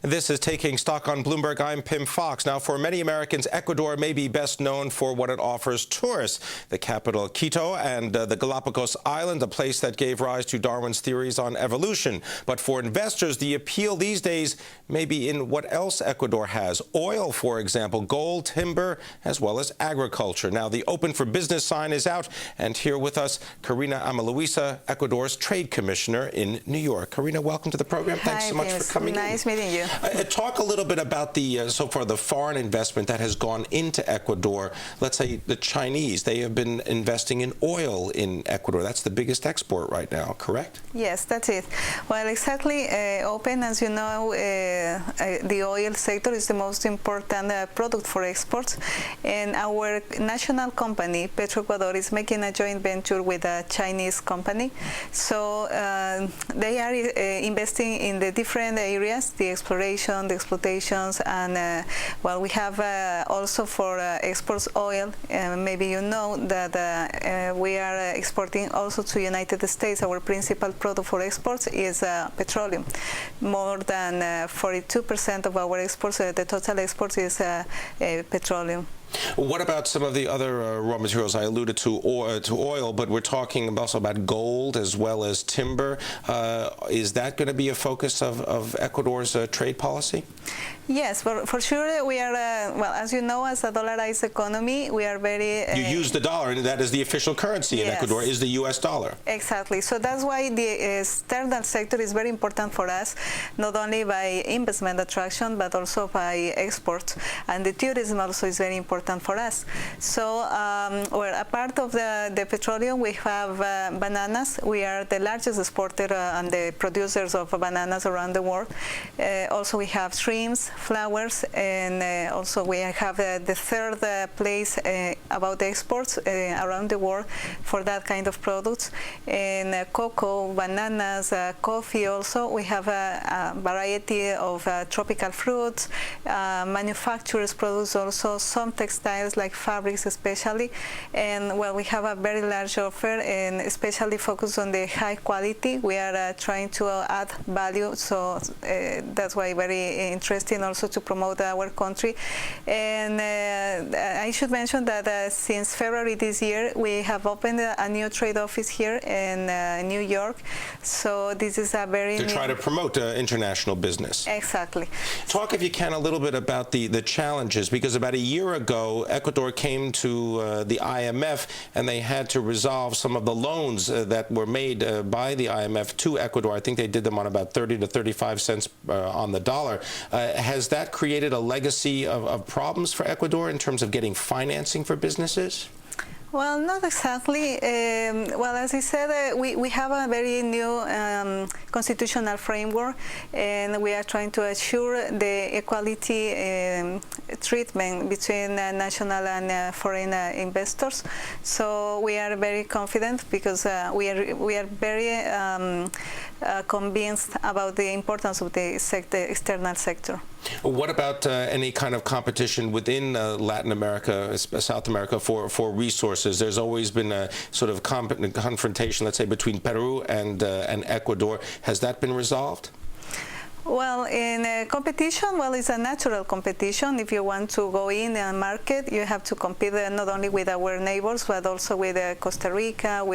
This is Taking Stock on Bloomberg. I'm Pimm Fox. Now, for many Americans, Ecuador may be best known for what it offers tourists. The capital, Quito, and the Galapagos Island, a place that gave rise to Darwin's theories on evolution. But for investors, the appeal these days may be in what else Ecuador has. Oil, for example, gold, timber, as well as agriculture. Now, the Open for Business sign is out. And here with us, Karina Amaluisa, Ecuador's Trade Commissioner in New York. Karina, welcome to the program. Thanks so much for coming in. Nice meeting you. Talk a little bit about so far the foreign investment that has gone into Ecuador. Let's say the Chinese, they have been investing in oil in Ecuador. That's the biggest export right now, correct? Yes, that's it. Well, exactly. Open, as you know, the oil sector is the most important product for exports. And our national company, Petroecuador, is making a joint venture with a Chinese company. So they are investing in the different areas, the exploration, the exploitations, and well, we have also for exports oil. Maybe you know that we are exporting also to United States. Our principal product for exports is petroleum. More than 42% of our exports, the total exports is petroleum. What about some of the other raw materials? I alluded to oil, but we're talking also about gold as well as timber. Is that going to be a focus of Ecuador's trade policy? Yes, for sure. We are, well, as you know, as a dollarized economy, we are very... You use the dollar, and that is the official currency in Ecuador, is the U.S. dollar. Exactly. So that's why the external sector is very important for us, not only by investment attraction, but also by exports. And the tourism also is very important for us. So we're a part of the petroleum. We have bananas. We are the largest exporter and the producers of bananas around the world. Also, we have shrimps, flowers, and also we have the third place about the exports around the world for that kind of products. And cocoa, bananas, coffee also. We have a variety of tropical fruits, manufacturers products also, some textiles like fabrics especially. And well, we have a very large offer and especially focused on the high quality. We are trying to add value, so that's why very interesting also to promote our country. And I should mention that since February this year, we have opened a new trade office here in New York. So this is a very to try to promote international business. Exactly. Talk, if you can, a little bit about the challenges, because about a year ago, Ecuador came to the IMF, and they had to resolve some of the loans that were made by the IMF to Ecuador. I think they did them on about 30 to 35 cents on the dollar. Has that created a legacy of problems for Ecuador in terms of getting financing for businesses? Well, not exactly. Well, as I said, we have a very new constitutional framework, and we are trying to assure the equality treatment between national and foreign investors. So we are very confident because we are very convinced about the importance of the external sector. What about any kind of competition within Latin America, South America, for resources? There's always been a sort of confrontation, let's say, between Peru and Ecuador. Has that been resolved? Well, in competition, well, it's a natural competition. If you want to go in a market, you have to compete not only with our neighbors, but also with Costa Rica.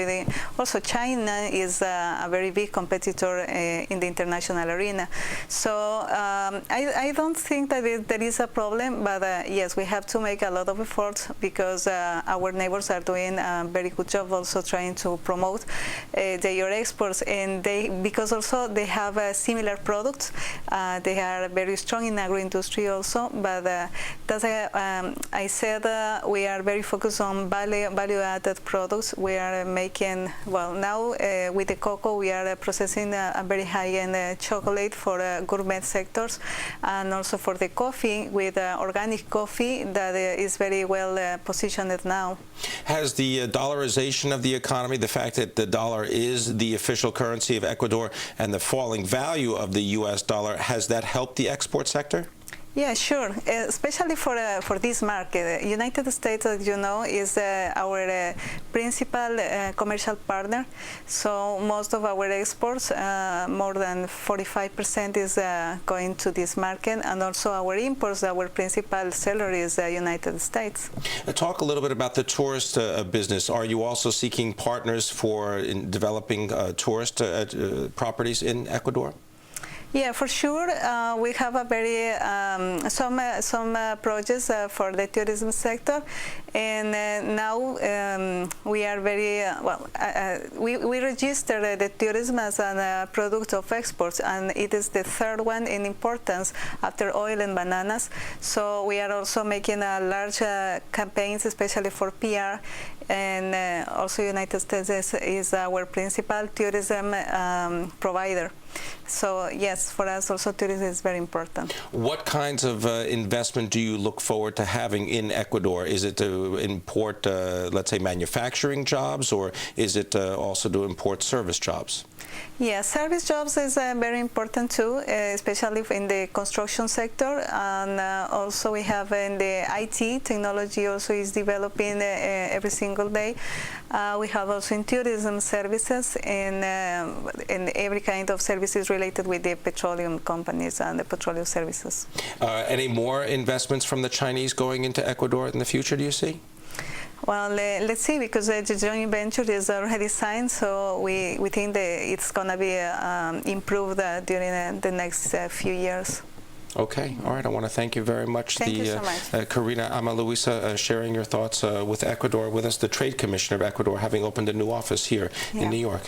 Also, China is a very big competitor in the international arena. So I don't think that there is a problem, but yes, we have to make a lot of efforts because our neighbors are doing a very good job also trying to promote their exports, and because also they have similar products. They are very strong in agro-industry also, but that's I said we are very focused on value-added products. We are making, well, now with the cocoa, we are processing a very high-end chocolate for gourmet sectors, and also for the coffee with organic coffee that is very well positioned now. Has the dollarization of the economy, the fact that the dollar is the official currency of Ecuador, and the falling value of the U.S. dollar, has that helped the export sector? Yeah, sure. Especially for this market, United States, as you know, is our principal commercial partner. So most of our exports, more than 45%, is going to this market, and also our imports. Our principal seller is the United States. Talk a little bit about the tourist business. Are you also seeking partners for developing tourist properties in Ecuador? Yeah, for sure. We have a very some projects for the tourism sector, and now we are very well. We register the tourism as a product of exports, and it is the third one in importance after oil and bananas. So we are also making a large campaigns, especially for PR, and also United States is our principal tourism provider. So yes, for us also tourism is very important. What kinds of investment do you look forward to having in Ecuador? Is it to import, let's say, manufacturing jobs, or is it also to import service jobs? Yeah, service jobs is very important too, especially in the construction sector, and also we have in the IT, technology also is developing every single day. We have also in tourism services and every kind of services related with the petroleum companies and the petroleum services. Any more investments from the Chinese going into Ecuador in the future, do you see? Well, let's see, because the joint venture is already signed, so we think that it's going to be improved during the next few years. Okay, all right. I want to thank you very much. Thank you so much. Karina Amaluisa, sharing your thoughts with Ecuador with us, the Trade Commissioner of Ecuador, having opened a new office here in New York.